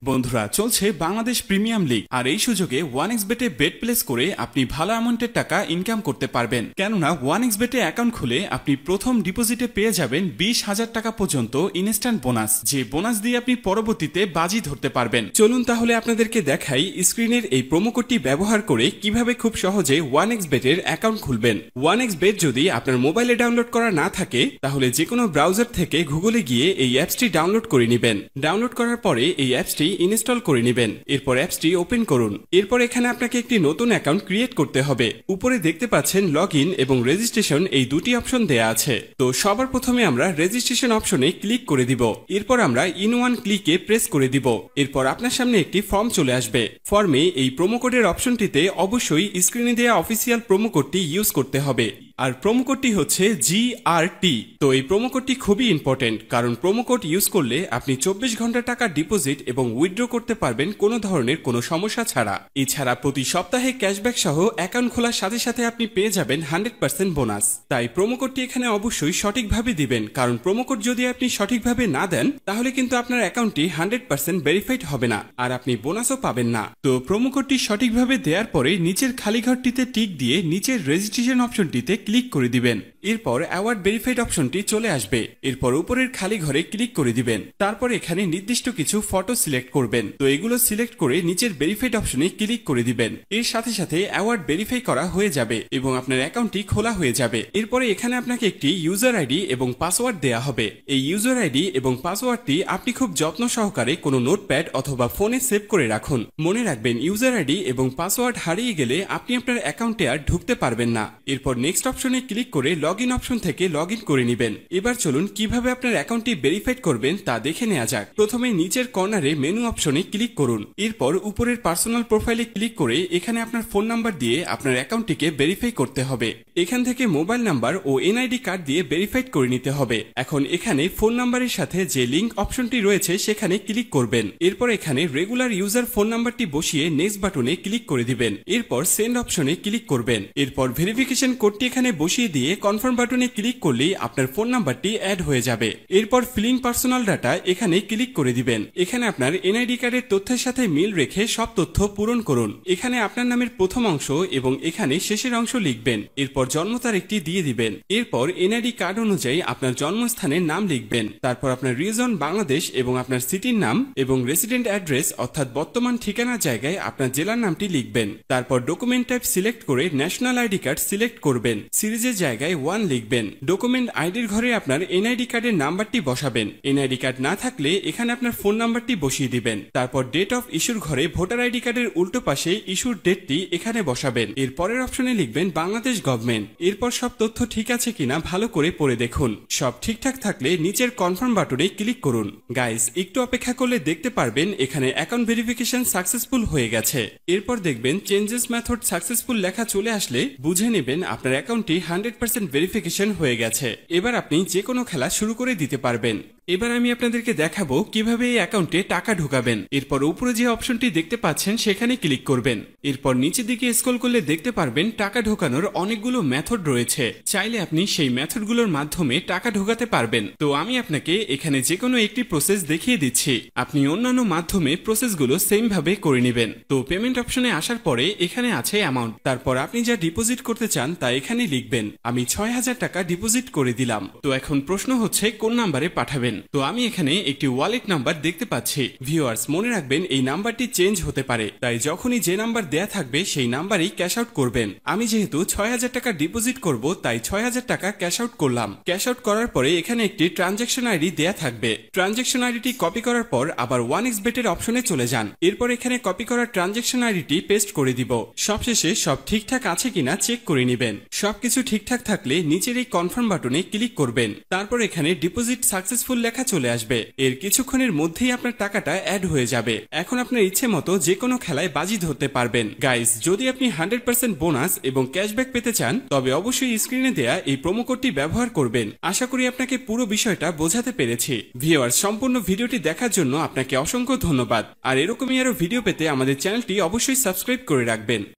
বন্ধুরা, চলছে Bangladesh premium league আর এই সুযোগে 1xBet-এ বেট প্লেস করে আপনি ভালো অ্যামাউন্টের টাকা ইনকাম করতে পারবেন। কেননা 1xBet-এ অ্যাকাউন্ট খুলে আপনি প্রথম ডিপোজিটে পেয়ে যাবেন 20,000 টাকা পর্যন্ত ইনস্ট্যান্ট বোনাস, যে বোনাস দিয়ে আপনি পরবর্তীতে বাজি ধরতে পারবেন। চলুন তাহলে আপনাদেরকে দেখাই স্ক্রিনের এই প্রোমো কোডটি ব্যবহার করে কিভাবে খুব সহজে 1xBet-এর অ্যাকাউন্ট খুলবেন। 1xBet যদি আপনার মোবাইলে ডাউনলোড করা না থাকে তাহলে যে কোনো ব্রাউজার থেকে গুগলে গিয়ে এই অ্যাপসটি ডাউনলোড করে নেবেন। ডাউনলোড করার পরে এই অ্যাপসটি ইনস্টল করে নেবেন। এরপর অ্যাপসটি ওপেন করুন। এরপর এখানে আপনাকে একটি নতুন অ্যাকাউন্ট ক্রিয়েট করতে হবে। উপরে দেখতে পাচ্ছেন লগইন এবং রেজিস্ট্রেশন এই দুটি অপশন দেয়া আছে। তো সবার প্রথমে আমরা রেজিস্ট্রেশন অপশনে ক্লিক করে দিব। এরপর আমরা ইন ওয়ান ক্লিকে প্রেস করে দিব। এরপর আপনার সামনে একটি ফর্ম চলে আসবে। ফর্মে এই প্রোমো কোডের অপশনটিতে অবশ্যই স্ক্রিনে দেওয়া অফিসিয়াল প্রোমো কোডটি ইউজ করতে হবে। আর প্রোমো কোডটি হচ্ছে GRT। তো এই প্রোমো কোডটি খুবই ইম্পর্টেন্ট, কারণ প্রোমো কোড ইউজ করলে আপনি 24 ঘন্টা টাকা ডিপোজিট এবং উইথড্র করতে পারবেন কোনো ধরনের কোনো সমস্যা ছাড়া। এছাড়া প্রতি সপ্তাহে ক্যাশব্যাক সহ অ্যাকাউন্ট খোলার সাথে সাথে আপনি পেয়ে যাবেন 100% বোনাস। তাই প্রোমো কোডটি এখানে অবশ্যই সঠিকভাবে দিবেন, কারণ প্রোমো কোড যদি আপনি সঠিকভাবে না দেন তাহলে কিন্তু আপনার অ্যাকাউন্টটি 100% ভেরিফাইড হবে না আর আপনি বোনাসও পাবেন না। তো প্রোমো কোডটি সঠিকভাবে দেওয়ার পরে নিচের খালি ঘরটিতে টিক দিয়ে নিচের রেজিস্ট্রেশন অপশনটিতে ক্লিক করে দিবেন। এরপর অ্যাওয়ার্ড ভেরিফাইড অপশনটি চলে আসবে। এরপর উপরের খালি ঘরে ক্লিক করে দিবেন। তারপর এখানে নির্দিষ্ট কিছু ফটো সিলেক্ট করবেন। তো এগুলো সিলেক্ট করে নিচের ভেরিফাইড অপশনে ক্লিক করে দিবেন। এর সাথে সাথে অ্যাওয়ার্ড ভেরিফাই করা হয়ে যাবে এবং আপনার অ্যাকাউন্টটি খোলা হয়ে যাবে। এরপরে এখানে আপনাকে একটি ইউজার আইডি এবং পাসওয়ার্ড দেয়া হবে। এই ইউজার আইডি এবং পাসওয়ার্ডটি আপনি খুব যত্ন সহকারে কোনো নোটপ্যাড অথবা ফোনে সেভ করে রাখুন। মনে রাখবেন, ইউজার আইডি এবং পাসওয়ার্ড হারিয়ে গেলে আপনি আপনার অ্যাকাউন্টে আর ঢুকতে পারবেন না। এরপর নেক্সট অপশনে ক্লিক করে লগইন অপশন থেকে লগইন করে নেবেন। এবার চলুন কিভাবে আপনার অ্যাকাউন্টটি ভেরিফাইড করবেন তা দেখে নেওয়া যাক। প্রথমে নিচের কর্নারে মেনু অপশনে ক্লিক করুন। এরপর উপরের পার্সোনাল প্রোফাইলে ক্লিক করে এখানে আপনার ফোন নাম্বার দিয়ে আপনার অ্যাকাউন্টটিকে ভেরিফাই করতে হবে। এখান থেকে মোবাইল নাম্বার ও এনআইডি কার্ড দিয়ে ভেরিফাইড করে নিতে হবে। এখন এখানে ফোন নাম্বারের সাথে যে লিংক অপশনটি রয়েছে সেখানে ক্লিক করবেন। এরপর এখানে রেগুলার ইউজার ফোন নাম্বারটি বসিয়ে নেক্সট বাটনে ক্লিক করে দিবেন। এরপর সেন্ড অপশনে ক্লিক করবেন। এরপর ভেরিফিকেশন কোডটি এখানে বসিয়ে দিয়ে কনফার্ম বাটনে ক্লিক করলেই আপনার ফোন নাম্বারটি অ্যাড হয়ে যাবে। এরপর ফিলিং পার্সোনাল ডাটা এখানে ক্লিক করে দিবেন। এখানে আপনার এনআইডি কার্ডের তথ্যের সাথে মিল রেখে সব তথ্য পূরণ করুন। এখানে আপনার নামের প্রথম অংশ এবং এখানে শেষের অংশ লিখবেন। এরপর জন্ম তারিখটি দিয়ে দিবেন। এরপর এনআইডি কার্ড অনুযায়ী আপনার জন্মস্থানের নাম লিখবেন। তারপর আপনার রিজন বাংলাদেশ এবং আপনার সিটির নাম এবং রেসিডেন্ট অ্যাড্রেস অর্থাৎ বর্তমান ঠিকানার জায়গায় আপনার জেলার নামটি লিখবেন। তারপর ডকুমেন্ট টাইপ সিলেক্ট করে ন্যাশনাল আইডি কার্ড সিলেক্ট করবেন। সিরিজের জায়গায় 1 লিখবেন। ডকুমেন্ট আইডির ঘরে আপনার এনআইডি কার্ডের নাম্বারটি বসাবেন। এনআইডি কার্ড না থাকলে এখানে আপনার ফোন নাম্বারটি বসিয়ে দিবেন। তারপর ডেট অফ ইস্যুর ঘরে ভোটার আইডি কার্ডের উল্টো পাশে ইস্যুর ডেটটি এখানে বসাবেন। এর পরের অপশনে লিখবেন বাংলাদেশ গভর্নমেন্ট। এরপর সব তথ্য ঠিক আছে কিনা ভালো করে পড়ে দেখুন। সব ঠিকঠাক থাকলে নিচের কনফার্ম বাটনে ক্লিক করুন। গাইস, একটু অপেক্ষা করলে দেখতে পারবেন এখানে অ্যাকাউন্ট ভেরিফিকেশন সাকসেসফুল হয়ে গেছে। এরপর দেখবেন চেঞ্জেস মেথড সাকসেসফুল লেখা চলে আসলে বুঝে নেবেন আপনার অ্যাকাউন্টটি 100% ভেরিফিকেশন হয়ে গেছে। এবার আপনি যে কোনো খেলা শুরু করে দিতে পারবেন। এবার আমি আপনাদেরকে দেখাবো কিভাবে এই অ্যাকাউন্টে টাকা ঢোকাবেন। এরপর উপরে যে অপশনটি দেখতে পাচ্ছেন সেখানে ক্লিক করবেন। এরপর নিচের দিকে স্ক্রল করলে দেখতে পারবেন টাকা ঢোকানোর অনেকগুলো মেথড রয়েছে। চাইলে আপনি সেই মেথডগুলোর মাধ্যমে টাকা ঢোকাতে পারবেন। তো আমি আপনাকে এখানে যে কোনো একটি প্রসেস দেখিয়ে দিচ্ছি। আপনি অন্যান্য মাধ্যমে প্রসেসগুলো সেম ভাবে করে নেবেন। তো পেমেন্ট অপশনে আসার পরে এখানে আছে অ্যামাউন্ট। তারপর আপনি যা ডিপোজিট করতে চান তা এখানে লিখবেন। আমি 6,000 টাকা ডিপোজিট করে দিলাম। তো এখন প্রশ্ন হচ্ছে কোন নাম্বারে পাঠাবেন। তো আমি এখানে একটি ওয়ালেট নাম্বার দেখতে পাচ্ছি। ভিউয়ার্স, মনে রাখবেন এই নাম্বারটি চেঞ্জ হতে পারে, তাই যখনই যে নাম্বার দেয়া থাকবে সেই নাম্বারেই ক্যাশ আউট করবেন। আমি যেহেতু 6,000 টাকা ডিপোজিট করব তাই 6,000 টাকা ক্যাশ আউট করলাম। ক্যাশ আউট করার পরে এখানে একটি ট্রানজ্যাকশন আইডি দেয়া থাকবে। ট্রানজ্যাকশন আইডিটি কপি করার পর আবার 1xBet এর অপশনে চলে যান। এরপর এখানে কপি করা ট্রানজ্যাকশন আইডিটি পেস্ট করে দিব। সবশেষে সব ঠিকঠাক আছে কিনা চেক করে নেবেন। সবকিছু ঠিকঠাক থাকলে নিচের এই কনফার্ম বাটনে ক্লিক করবেন। তারপর এখানে ডিপোজিট সাকসেসফুল লেখা চলে আসবে। এর কিছুক্ষণের মধ্যেই আপনার টাকাটা অ্যাড হয়ে যাবে। এখন আপনার ইচ্ছে মতো যে কোনো খেলায় বাজি ধরতে পারবেন। গাইস, যদি আপনি 100% বোনাস এবং ক্যাশব্যাক পেতে চান তবে অবশ্যই স্ক্রিনে দেয়া এই প্রোমো কোডটি ব্যবহার করবেন। আশা করি আপনাকে পুরো বিষয়টা বোঝাতে পেরেছি। ভিউয়ার্স, সম্পূর্ণ ভিডিওটি দেখার জন্য আপনাকে অসংখ্য ধন্যবাদ। আর এরকমই আরো ভিডিও পেতে আমাদের চ্যানেলটি অবশ্যই সাবস্ক্রাইব করে রাখবেন।